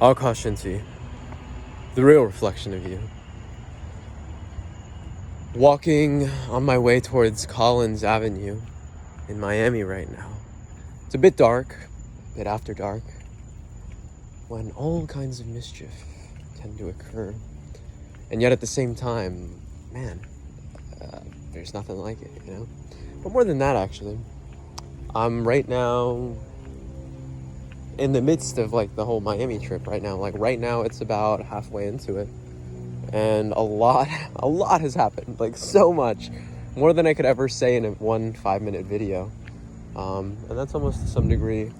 Akash INTI, the real reflection of you. Walking on my way towards Collins Avenue in Miami right now. It's a bit dark, a bit after dark, when all kinds of mischief tend to occur. And yet at the same time, man, there's nothing like it, you know? But more than that, actually, I'm right now in the midst of like the whole Miami trip right now. Like right now it's about halfway into it. And a lot has happened, like so much, more than I could ever say in a 1 5-minute video. And that's almost to some degree,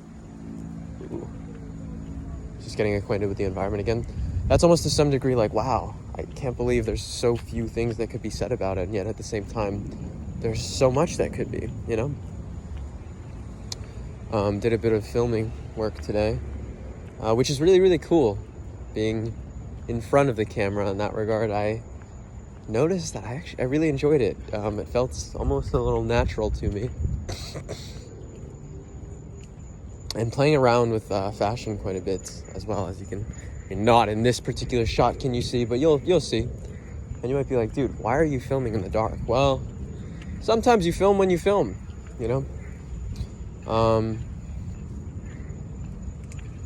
just getting acquainted with the environment again. That's almost to some degree like, wow, I can't believe there's so few things that could be said about it. And yet at the same time, there's so much that could be, you know? Did a bit of filming work today, which is really, really cool. Being in front of the camera in that regard, I noticed that I really enjoyed it. It felt almost a little natural to me. And playing around with fashion quite a bit as well, as you can. Not in this particular shot can you see, but you'll see. And you might be like, dude, why are you filming in the dark? Well, sometimes you film when you film, you know?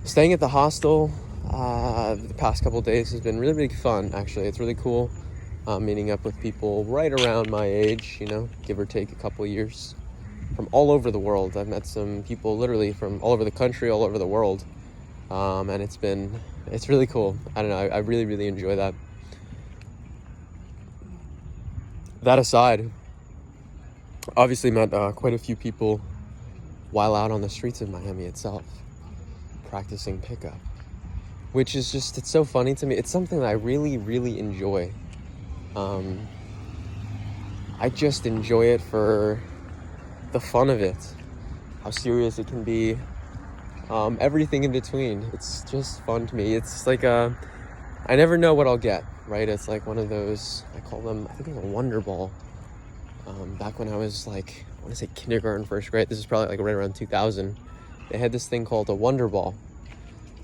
Staying at the hostel the past couple days has been really, really fun, actually. It's really cool meeting up with people right around my age, you know, give or take a couple years, from all over the world. I've met some people literally from all over the country, all over the world, and it's really cool. I don't know, I really, really enjoy that. That aside, obviously met quite a few people while out on the streets of Miami itself, practicing pickup, which is just, it's so funny to me. It's something that I really, really enjoy. I just enjoy it for the fun of it, how serious it can be, everything in between. It's just fun to me. It's like I never know what I'll get, right? It's like one of those, I call them, I think it was a Wonder Ball. Back when I was like, I want to say kindergarten, first grade, this is probably like right around 2000, they had this thing called a Wonder Ball,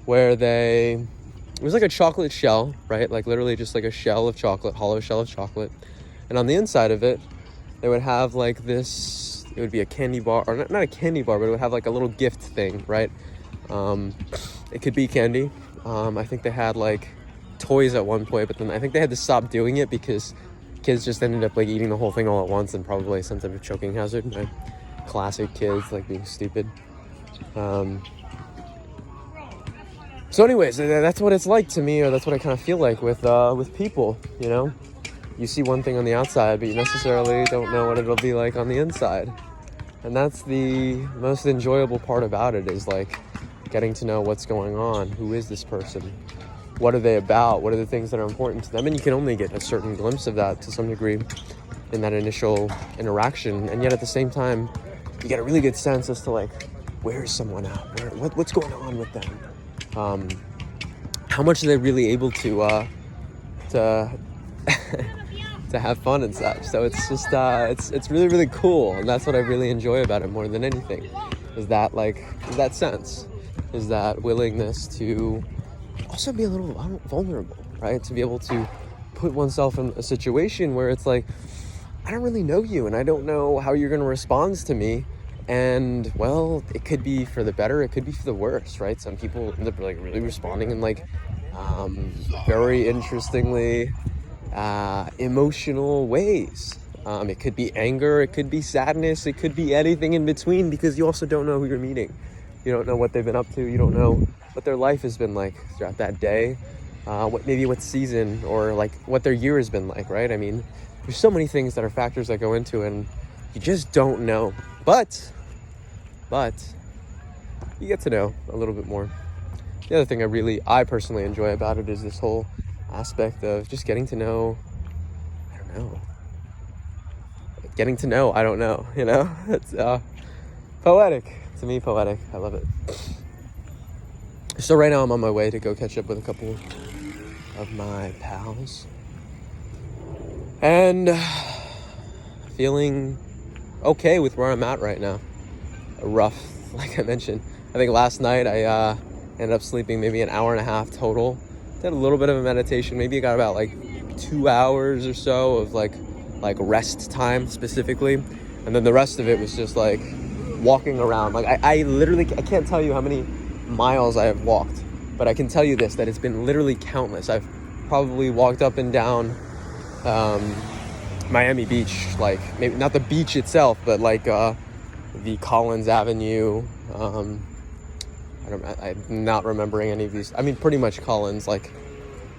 where it was like a chocolate shell, right? Like literally just like a shell of chocolate, hollow shell of chocolate. And on the inside of it, they would have like this, it would be a candy bar, or not a candy bar, but it would have like a little gift thing, right? It could be candy. I think they had like toys at one point, but then I think they had to stop doing it because kids just ended up like eating the whole thing all at once and probably some type of choking hazard, right? Classic kids, like being stupid. So anyways, that's what it's like to me, or that's what I kind of feel like with people, you know? You see one thing on the outside, but you necessarily don't know what it'll be like on the inside. And that's the most enjoyable part about it, is like getting to know what's going on. Who is this person? What are they about? What are the things that are important to them? And you can only get a certain glimpse of that to some degree in that initial interaction. And yet at the same time, you get a really good sense as to like, where is someone at? What's going on with them? How much are they really able to to have fun and such? So it's just it's really, really cool, and that's what I really enjoy about it more than anything. Is that sense, is that willingness to also be a little vulnerable, right? To be able to put oneself in a situation where it's like, I don't really know you, and I don't know how you're going to respond to me. And well, it could be for the better, it could be for the worse, right? Some people end up like really responding in like very interestingly emotional ways. It could be anger, it could be sadness, it could be anything in between, because you also don't know who you're meeting. You don't know what they've been up to. You don't know what their life has been like throughout that day, what season, or like what their year has been like, right? I mean, there's so many things that are factors that go into it, and you just don't know. But you get to know a little bit more. The other thing I personally enjoy about it is this whole aspect of just getting to know, I don't know, you know? It's poetic. To me, poetic. I love it. So right now I'm on my way to go catch up with a couple of my pals. And feeling okay with where I'm at right now. Rough, like I mentioned. I think last night I Ended up sleeping maybe an hour and a half total. Did a little bit of a meditation. Maybe I got about like 2 hours or so of like rest time specifically. And then the rest of it was just like walking around. Like I literally, I can't tell you how many miles I have walked, but I can tell you this, that it's been literally countless. I've probably walked up and down Miami Beach, like maybe not the beach itself, but like the Collins Avenue. I'm not remembering any of these. I mean, pretty much Collins, like,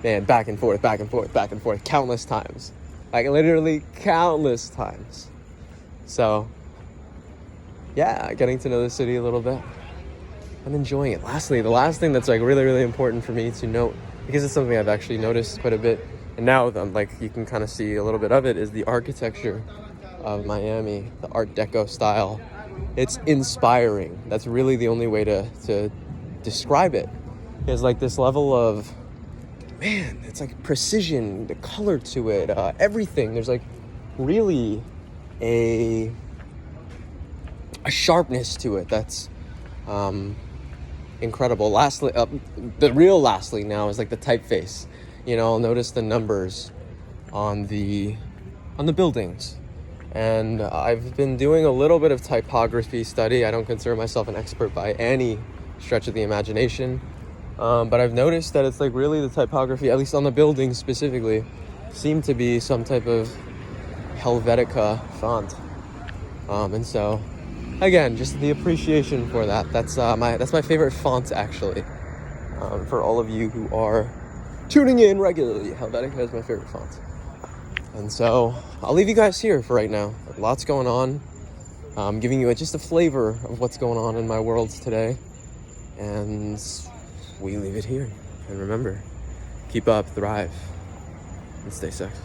man, back and forth, countless times. Like, literally countless times. So, yeah, getting to know the city a little bit. I'm enjoying it. Lastly, the last thing that's, like, really, really important for me to note, because it's something I've actually noticed quite a bit, and now, like, you can kind of see a little bit of it, is the architecture of Miami, the Art Deco style. It's inspiring. That's really the only way to describe it. There's like this level of, man, it's like precision, the color to it, everything. There's like really a sharpness to it that's incredible. Lastly, lastly now is like the typeface. You know, I'll notice the numbers on the buildings. And I've been doing a little bit of typography study. I don't consider myself an expert by any stretch of the imagination. But I've noticed that it's like really the typography, at least on the buildings specifically, seem to be some type of Helvetica font. And so, again, just the appreciation for that. That's my favorite font, actually. For all of you who are tuning in regularly, Helvetica is my favorite font. And so I'll leave you guys here for right now. Lots going on. I'm giving you just a flavor of what's going on in my world today. And we leave it here. And remember, keep up, thrive, and stay sexy.